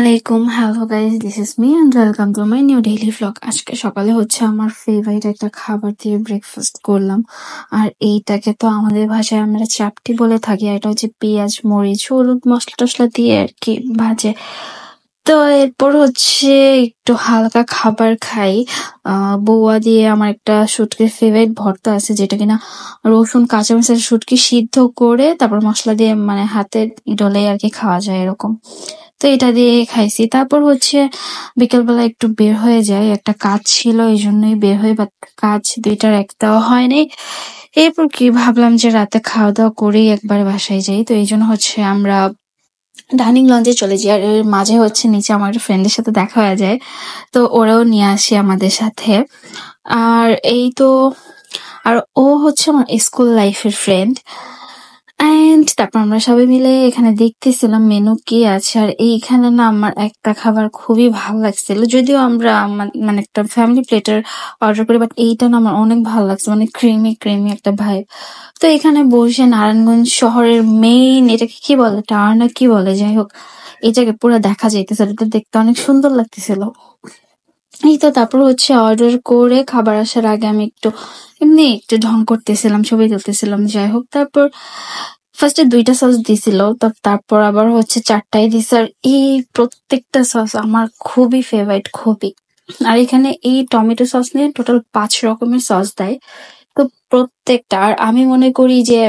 আলাইকুম, hello guys, this is me and welcome to my new daily vlog. আজকে সকালে হচ্ছে আমার ফেভারিট একটা খাবার দিয়ে ব্রেকফাস্ট করলাম। আর এইটাকে তো আমাদের ভাষায় আমরা চাপটি বলে থাকি। আর এটা হচ্ছে পেঁয়াজ, মরিচ, হলুদ, মশলা টশলা দিয়ে আর কি ভাজে। তো এরপর হচ্ছে একটু হালকা খাবার খাই। বৌয়া দিয়ে আমার একটা শুটকির ফেভারিট ভর্তা আছে, যেটা কিনা রসুন কাঁচামরিচের শুটকি সিদ্ধ করে তারপর মশলা দিয়ে মানে হাতের ডলে আর কি খাওয়া যায় এরকম। তো এটা দিয়ে খাইছি। তারপর হচ্ছে বিকেলবেলা একটু বের হয়ে যায়, একটা কাজ ছিল এই জন্যই বের হয়ে, বাট কাজ দুইটার একটাও হয়নি। এরপর কি ভাবলাম যে রাতে খাওয়া দাওয়া করেই একবারে বাসায় যাই, তো এই জন্য হচ্ছে আমরা ডাইনিং লঞ্চে চলে যাই। আর এর মাঝে হচ্ছে নিচে আমার একটা ফ্রেন্ডের সাথে দেখা হয়ে যায়, তো ওরাও নিয়ে আসে আমাদের সাথে। আর এই তো, আর ও হচ্ছে আমার স্কুল লাইফের ফ্রেন্ড। এন্ড তারপর আমরা সবাই মিলে এখানে দেখতেছিলাম মেনু কি আছে। আর এইখানে না আমার একটা খাবার খুবই ভালো লাগছিল, যদিও আমরা মানে একটা ফ্যামিলি প্লেটার অর্ডার করি, বাট এইটা না আমার অনেক ভালো লাগছে, মানে ক্রিমি ক্রিমি একটা ভাইব। তো এখানে বসে নারায়ণগঞ্জ শহরের মেইন, এটাকে কি বলে, টাওয়ার না কি বলে, যাই হোক, এটাকে পুরো দেখা যাইতেছিল, এটা দেখতে অনেক সুন্দর লাগতেছিল। এই তো তারপর হচ্ছে অর্ডার করে খাবার আসার আগে আমি একটু এমনি একটু ঢং করতেছিলাম, ছবি তুলতেছিলাম, যাই হোক। তারপর ফার্স্টে 2টা সস দিছিল, তারপর আবার হচ্ছে 4টাই দিছে। আর এই প্রত্যেকটা সস আমার খুবই ফেভারিট, খুবই। আর এখানে এই টমেটো সস নিয়ে টোটাল 5 রকমের সস দেয়। তো প্রত্যেকটা, আর আমি মনে করি যে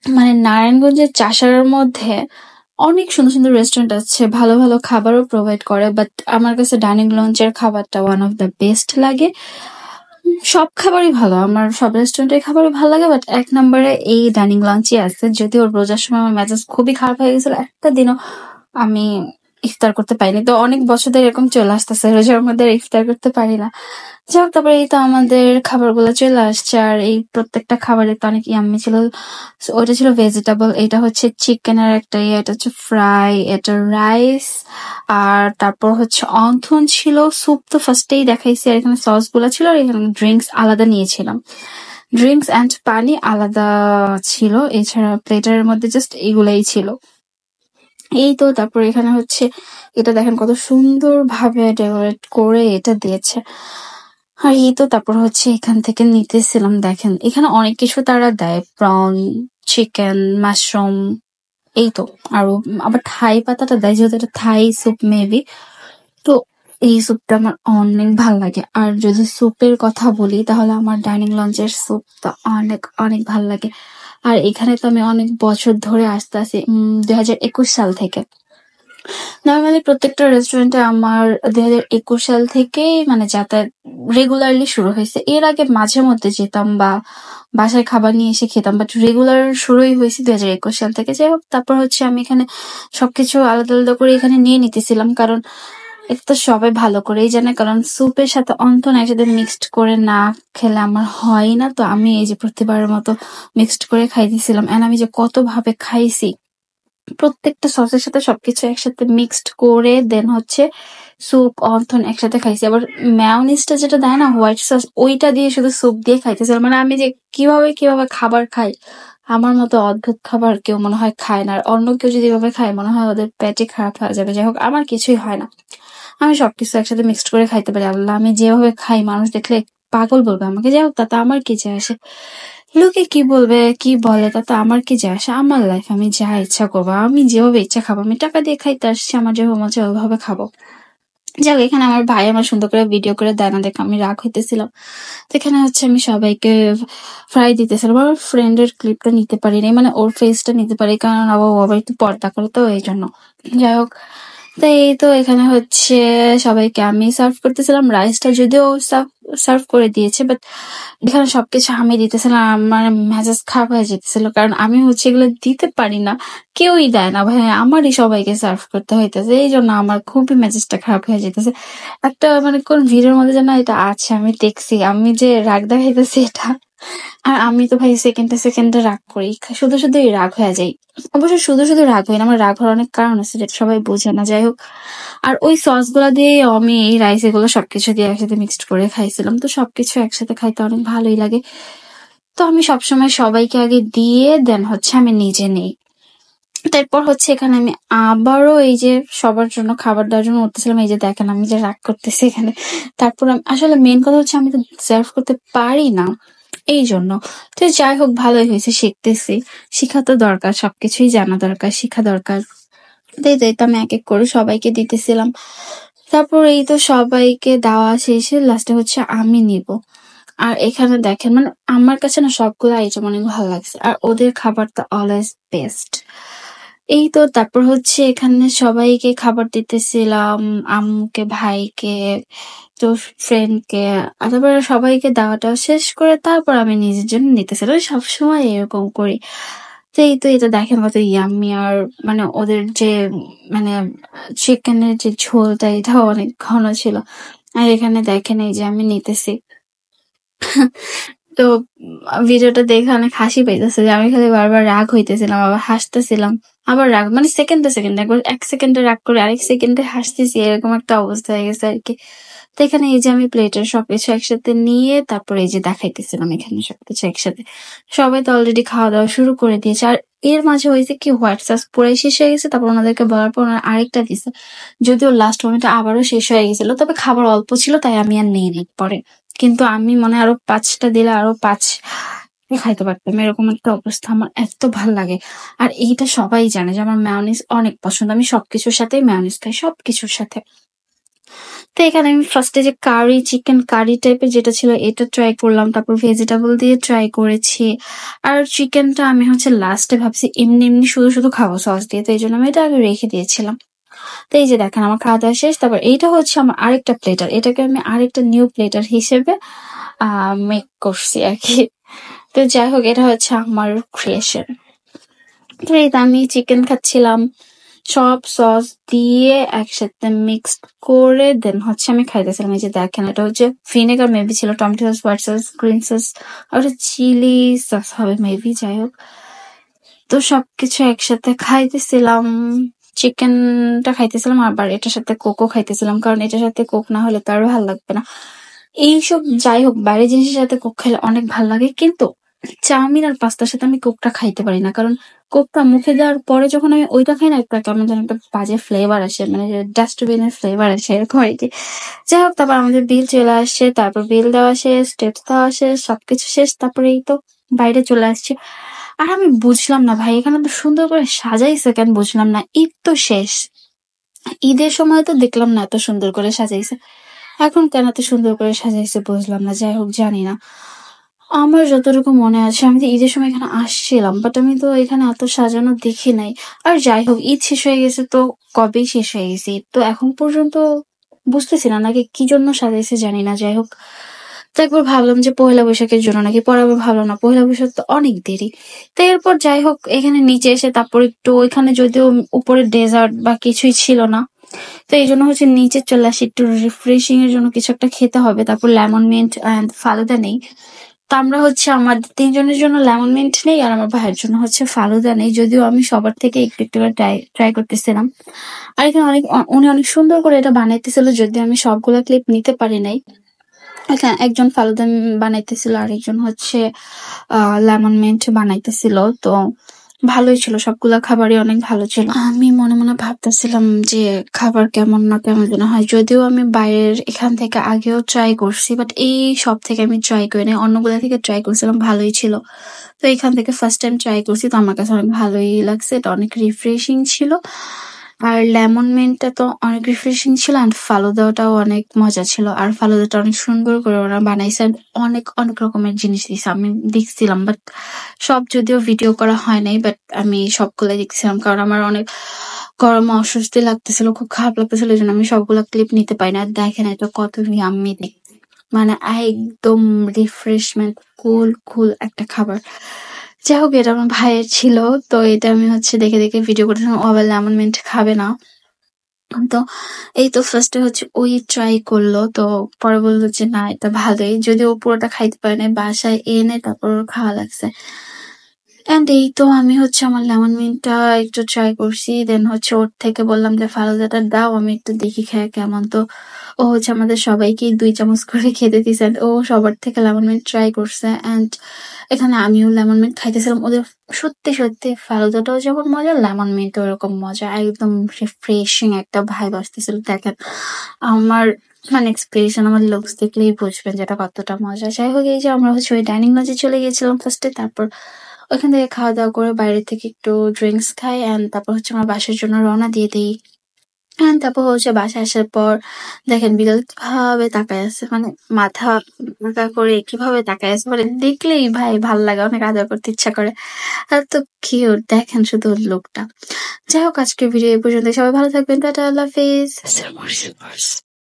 মানে নারায়ণগঞ্জের চাষার মধ্যে অনেক সুন্দর সুন্দর রেস্টুরেন্ট আছে, ভালো ভালো খাবারও প্রোভাইড করে, বাট আমার কাছে ডাইনিং লঞ্চের খাবারটা ওয়ান অফ দ্য বেস্ট লাগে। সব খাবারই ভালো, আমার সব রেস্টুরেন্টের খাবারই ভালো লাগে, বাট 1 নম্বরে এই ডাইনিং লঞ্চই আছে। যদিও রোজার সময় আমার মেজাজ খুবই খারাপ হয়ে গেছিল, একটা দিনও আমি ইফতার করতে পারিনি। তো অনেক বছর ধরে এরকম চলে আসতেছে, রোজার মধ্যে ইফতার করতে পারি না। যাই হোক, তারপরে এই তো আমাদের খাবারগুলো চলে আসছে। আর এই প্রত্যেকটা খাবারে তো অনেক ইয়াম্মি ছিল। ওটা ছিল ভেজিটেবল, এটা হচ্ছে চিকেনের একটা ইয়ে, এটা হচ্ছে ফ্রাই, এটা রাইস। আর তারপর হচ্ছে অন্থন ছিল, স্যুপ তো ফার্স্টেই দেখাইছি। আর এখানে সস গুলা ছিল, আর এখানে ড্রিঙ্কস আলাদা নিয়েছিলাম, ড্রিঙ্কস অ্যান্ড পানি আলাদা ছিল। এছাড়া প্লেটারের মধ্যে জাস্ট এগুলাই ছিল। এই তো তারপর এখানে হচ্ছে এটা দেখেন কত সুন্দর ভাবে ডেকোরেট করে এটা দিয়েছে। আর এই তো তারপর হচ্ছে এখান থেকে নিতেছিলাম, দেখেন এখানে অনেক কিছু তারা দেয়, প্রন, চিকেন, মাশরুম, এই তো। আরো আবার থাই পাতাটা দেয়, যেহেতু এটা থাই স্যুপ মেবি। তো এই স্যুপটা আমার অনেক ভাল লাগে। আর যদি স্যুপের কথা বলি তাহলে আমার ডাইনিং লঞ্চের স্যুপটা অনেক অনেক ভাল লাগে। আর এখানে তো আমি অনেক বছর ধরে আসতে আছি, 2021 সাল থেকে। নর্মালি প্রত্যেকটা রেস্টুরেন্টে আমার 2021 সাল থেকেই মানে যাতায়াত রেগুলারলি শুরু হয়েছে। এর আগে মাঝে মধ্যে যেতাম বা বাসায় খাবার নিয়ে এসে খেতাম, বাট রেগুলার শুরুই হয়েছে 2021 সাল থেকে। যাই হোক, তারপর হচ্ছে আমি এখানে সবকিছু আলাদা আলাদা করে এখানে নিয়ে নিতেছিলাম, কারণ এটা তো সবাই ভালো করেই জানে, কারণ স্যুপের সাথে অন্তন একসাথে মিক্সড করে না খেলে আমার হয় না। তো আমি এই যে প্রতিবারের মতো মিক্সড করে খাইতেছিলাম, এন্ড আমি যে কত ভাবে খাইছি, প্রত্যেকটা সসের সাথে সবকিছু একসাথে মিক্সড করে দেন হচ্ছে স্যুপ অন্থন একসাথে খাইছি। আবার ম্যায়োনিজটা যেটা দেয় না, হোয়াইট সস, ওইটা দিয়ে শুধু স্যুপ দিয়ে খাইতেছিলাম। মানে আমি যে কিভাবে কিভাবে খাবার খাই, আমার মতো অদ্ভুত খাবার কেউ মনে হয় খায় না। আর অন্য কেউ যদি এভাবে খায় মনে হয় ওদের পেটে খারাপ হয়ে যাবে। যাই হোক, আমার কিছুই হয় না, আমি সবকিছু একসাথে মিক্সড করে খাইতে পারি। আল্লাহ, আমি যেভাবে খাই মানুষ দেখলে পাগল বলবে আমাকে। যাই হোক, তাতে আমার কি যায় আসে, লোকে কি বলবে কি বলে তাতে আমার কি যায় আসে, আমার লাইফ, আমি যা ইচ্ছা করবো, আমি যেভাবে ইচ্ছা খাবো, আমি টাকা দিয়ে খাইতে আসছি, আমার যেভাবে মজা ওইভাবে খাবো। যাক, এখানে আমার ভাই আমার সুন্দর করে ভিডিও করে দেয় না দেখে আমি রাগ হইতেছিলাম। তো এখানে হচ্ছে আমি সবাইকে ফ্রাই দিতেছিলাম। আমার ফ্রেন্ডের ক্লিপটা নিতে পারিনি, মানে ওর ফেসটা নিতে পারি, কারণ ও আবার একটু পর্দা করে, তো এই জন্য। যাই হোক, তো এই তো এখানে হচ্ছে সবাইকে আমি সার্ভ করতেছিলাম। রাইসটা যদিও সার্ভ করে দিয়েছে, বাট এখানে সবকিছু আমি দিতেছিলাম, আমার মেজাজ খারাপ হয়ে যেতেছিল, কারণ আমি হচ্ছে এগুলো দিতে পারি না, কেউই দেয় না ভাই, আমারই সবাইকে সার্ভ করতে হইতেছে। এই জন্য আমার খুবই মেজাজটা খারাপ হয়ে যেতেছে। একটা মানে কোন ভিডিওর মধ্যে যেন এটা আছে, আমি দেখছি, আমি যে রাগ দেখাইতেছি এটা। আর আমি তো ভাই সেকেন্ডে সেকেন্ডে রাগ করি, শুধু শুধুই রাগ হয়ে যাই। অবশ্য শুধু শুধু রাগ হই না, আমার রাগ হওয়ার অনেক কারণ আছে যেটা সবাই বোঝে না। যাই হোক, আর ওই সস গুলা দিয়ে আমি এই রাইস এগুলো সবকিছু দিয়ে একসাথে মিক্সড করে খাইছিলাম। তো সবকিছু একসাথে খাইতে অনেক ভালোই লাগে। তো আমি সবসময় সবাইকে আগে দিয়ে দেন হচ্ছে আমি নিজে নেই। তারপর হচ্ছে এখানে আমি আবারও এই যে সবার জন্য খাবার দেওয়ার জন্য উঠতেছিলাম। এই যে দেখেন আমি যে রাগ করতেছি এখানে। তারপর আসলে মেন কথা হচ্ছে আমি তো সার্ভ করতে পারি না, এই জন্য। তো যাই হোক, ভালোই হয়েছে, শিখতেছি। শিখা তো দরকার, সবকিছুই জানা দরকার, শিখা দরকার। তো আমি এক এক করে সবাইকে দিতেছিলাম। তারপর এই তো সবাইকে দেওয়া শেষে লাস্টে হচ্ছে আমি নিব। আর এখানে দেখেন, মানে আমার কাছে না সবগুলো আইটেম অনেক ভালো লাগছে, আর ওদের খাবারটা অলওয়েজ বেস্ট। এই তো তারপর হচ্ছে এখানে সবাইকে খাবার দিতেছিলাম, আম্মুকে, ভাইকে, তো ফ্রেন্ডকে। তারপরে সবাইকে দেওয়াটা শেষ করে তারপর আমি নিজের জন্য নিতেছিলাম। আমি সবসময় এরকম করি। তো এই তো এটা দেখেন কত ইয়াম্মি। আর মানে ওদের যে মানে চিকেনের যে ঝোলটা, এটাও অনেক ঘন ছিল। আর এখানে দেখেন এই যে আমি নিতেছি। তো ভিডিওটা দেখে অনেক হাসি পাইতেছে যে আমি খালি বারবার রাগ হইতেছিলাম, আবার হাসতেছিলাম, আবার রাগ, মানে সেকেন্ডে সেকেন্ডে, একবার এক সেকেন্ডে রাগ করে আরেক সেকেন্ডে হাসতেছি, এরকম একটা অবস্থা হয়ে গেছে আর কি। তো এখানে এই যে আমি প্লেটের সবকিছু একসাথে নিয়ে তারপর এই যে দেখাইতেছিলাম এখানে সবকিছু একসাথে। সবাই তো অলরেডি খাওয়া দাওয়া শুরু করে দিয়েছে। আর এর মাঝে হয়েছে কি, হোয়াইট সস পুরাই শেষ হয়ে গেছে। তারপর ওনাদেরকে বলার পর ওনারা আরেকটা দিছে, যদিও লাস্ট মোমেন্টে আবারও শেষ হয়ে গেছিল। তবে খাবার অল্প ছিল তাই আমি আর নেই পরে। কিন্তু আমি মনে হয় আরো ৫টা দিলে আরো ৫ খাইতে পারতাম, এরকম একটা অবস্থা। আমার এত ভাল লাগে। আর এইটা সবাই জানে যে আমার মেয়োনিজ অনেক পছন্দ, আমি সবকিছুর সাথেই মেয়োনিজ খাই, সবকিছুর সাথে। তো এখানে আমি ফার্স্টে যে কারি, চিকেন কারি টাইপের যেটা ছিল এটা ট্রাই করলাম, তারপর ভেজিটেবল দিয়ে ট্রাই করেছি। আর চিকেনটা আমি হচ্ছে লাস্টে ভাবছি এমনি এমনি শুধু শুধু খাবো সস দিয়ে, তো এই জন্য আমি এটা আগে রেখে দিয়েছিলাম। তো এই যে দেখেন আমার খাওয়া দাওয়া শেষ। তারপর এইটা হচ্ছে আমার আরেকটা প্লেটার, এটাকে আমি আরেকটা নিউ প্লেটার হিসেবে মেক করছি আর কি। তো যাই হোক, এটা হচ্ছে আমার ক্রিয়েশন। তো এই তো আমি চিকেন খাচ্ছিলাম, সব সস দিয়ে একসাথে মিক্সড করে দেন হচ্ছে আমি খাইতেছিলাম। এই যে দেখেন এটা হচ্ছে ভিনেগার মেবি ছিল, tomato sauce, white sauce, green sauce, আর ওটা চিলি সস হবে মেবি, যাই হোক। তো সবকিছু একসাথে খাইতেছিলাম, চিকেনটা খাইতেছিলাম, আবার এটার সাথে কোকও খাইতেছিলাম, কারণ এটার সাথে কোক না হলে তো আরো ভালো লাগবে না। এইসব যাই হোক, বাইরের জিনিসের সাথে কোক খেলে অনেক ভালো লাগে, কিন্তু চাউমিন আর পাস্তার সাথে আমি কোকটা খাইতে পারি না, কারণ কোকটা মুখে দেওয়ার পরে যখন আমি ওইটা খাই না, একটা কেমন যেন একটা বাজে ফ্লেভার আসে, মানে ডাস্টবিনের ফ্লেভার আসে, এরকম আর কি। যাই হোক, তারপর আমাদের বিল চলে আসছে, তারপর বিল দেওয়া শেষ, টিপস দেওয়া শেষ, সবকিছু শেষ। তারপরে এই তো বাইরে চলে আসছে। আর আমি বুঝলাম না ভাই, এখানে তো সুন্দর করে সাজাইছে কেন, বুঝলাম না। ঈদ তো শেষ, ঈদের সময় তো দেখলাম না এত সুন্দর করে সাজাইছে, এখন কেন এত সুন্দর করে সাজাইছে বুঝলাম না। যাই হোক, জানি না। আমার যতটুকু মনে আছে আমি তো ঈদের সময় এখানে আসছিলাম, বাট আমি তো এখানে এত সাজানো দেখি নাই। আর যাই হোক, ঈদ শেষ হয়ে গেছে তো কবেই শেষ হয়ে গেছে ঈদ, তো এখন পর্যন্ত বুঝতেছি না নাকি কি জন্য সাজাইছে জানি না। যাই হোক, তো একবার ভাবলাম যে পহেলা বৈশাখের জন্য নাকি, পরে আবার ভাবলাম না, পহেলা বৈশাখ তো অনেক দেরি। তো এরপর যাই হোক, এখানে নিচে এসে তারপর একটু ওইখানে যদিও উপরে ডেজার্ট বা কিছুই ছিল না, তো এই জন্য হচ্ছে নিচে চলে আসি, একটু রিফ্রেশিং এর জন্য কিছু একটা খেতে হবে। তারপর লেমন মিন্ট এন্ড ফালুদা নেই, তো আমরা হচ্ছে আমাদের ৩ জনের জন্য লেমন মিন্ট নেই, আর আমার ভাইয়ের জন্য হচ্ছে ফালুদা নেই, যদিও আমি সবার থেকে একটু একটু করে ট্রাই করতেছিলাম। আর এখানে উনি অনেক সুন্দর করে এটা বানাইতেছিল, যদিও আমি সবগুলা ক্লিপ নিতে পারি নাই। এখানে একজন ফালুদা বানাইতেছিল, আর একজন হচ্ছে লেমন মিন্ট বানাইতেছিল। তো ভালোই ছিল, সবগুলা খাবারই অনেক ভালো ছিল। আমি মনে মনে ভাবতেছিলাম যে খাবার কেমন না কেমন যেন হয়, যদিও আমি বাইরের এখান থেকে আগেও ট্রাই করছি, বাট এই সব থেকে আমি ট্রাই করি নাই, অন্যগুলা থেকে ট্রাই করছিলাম, ভালোই ছিল। তো এখান থেকে ফার্স্ট টাইম ট্রাই করছি, তো আমার কাছে অনেক ভালোই লাগছে, এটা অনেক রিফ্রেশিং ছিল। আর লেমন মিন্টটা তো অনেক রিফ্রেশিং ছিল, আর ফালুদাটাও অনেক মজা ছিল। আর ফালুদাটা অনেক সুন্দর করে ওরা বানাইছে, অনেক অনেক রকমের জিনিস দিছে, আমি দেখছিলাম, বাট সব যদিও ভিডিও করা হয় নাই, বাট আমি সবগুলাই দেখছিলাম, কারণ আমার অনেক গরমে অস্বস্তি লাগতেছিল, খুব খারাপ লাগতেছিল, এই জন্য আমি সবগুলা ক্লিপ নিতে পারি না। দেখেন এটা কত ইয়াম্মি দেখতে, মানে একদম রিফ্রেশমেন্ট, কুল কুল একটা খাবার। যাই হোক, এটা আমার ভাইয়ের ছিল, তো এটা আমি হচ্ছে দেখে দেখে ভিডিও করতেছিলাম। ও আবার লেমন মিন্ট খাবে না, তো এই তো ফার্স্টে হচ্ছে ওই ট্রাই করলো, তো পরে বললো যে না এটা ভালোই, যদিও ও পুরোটা খাইতে পারে নাই, বাসায় এনে তারপর ওর খাওয়া লাগছে। এন্ড এই তো আমি হচ্ছে আমার লেমন মিন্টটা একটু ট্রাই করছি, দেন হচ্ছে ওর থেকে বললাম যে ফালুদাটা দাও, আমি একটু দেখি খেয়ে কেমন। তো ও হচ্ছে আমাদের সবাইকেই ২ চামচ করে খেতে দিছে। ও সবার থেকে লেমন মিন্ট ট্রাই করছে অ্যান্ড এখানে আমিও লেমন মিন্ট খাইতেছিলাম। ওদের সত্যি ফালুদাটাও যেমন মজা, লেমন মিন্টও ওরকম মজা। একদম রিফ্রেশিং একটা ভাইব আসতেছিল। দেখেন আমার মানে এক্সপ্রেশন, আমার লুকস দেখলেই বুঝবেন যে এটা কতটা মজা। যাই হোক, এই যে আমরা হচ্ছে ওই ডাইনিং লজে চলে গিয়েছিলাম ফার্স্টে, তারপর ওইখান থেকে খাওয়া-দাওয়া করে বাইরে থেকে একটু ড্রিংকস খাই অ্যান্ড তারপর হচ্ছে আমরা বাসার জন্য রওনা দিয়ে দেই। তারপর হচ্ছে বাসায় আসার পর দেখেন বিড়াল কিভাবে তাকায় আছে, মানে মাথা উল্টা করে কিভাবে তাকায় আছে, মানে দেখলেই ভাই ভাল লাগে, অনেক আদর করতে ইচ্ছা করে। আর তো কিউট, দেখেন শুধু ওর লোকটা। যাই হোক, আজকের ভিডিও এই পর্যন্ত। সবাই ভালো থাকবেন, টাটা, আল্লাহ হাফেজ।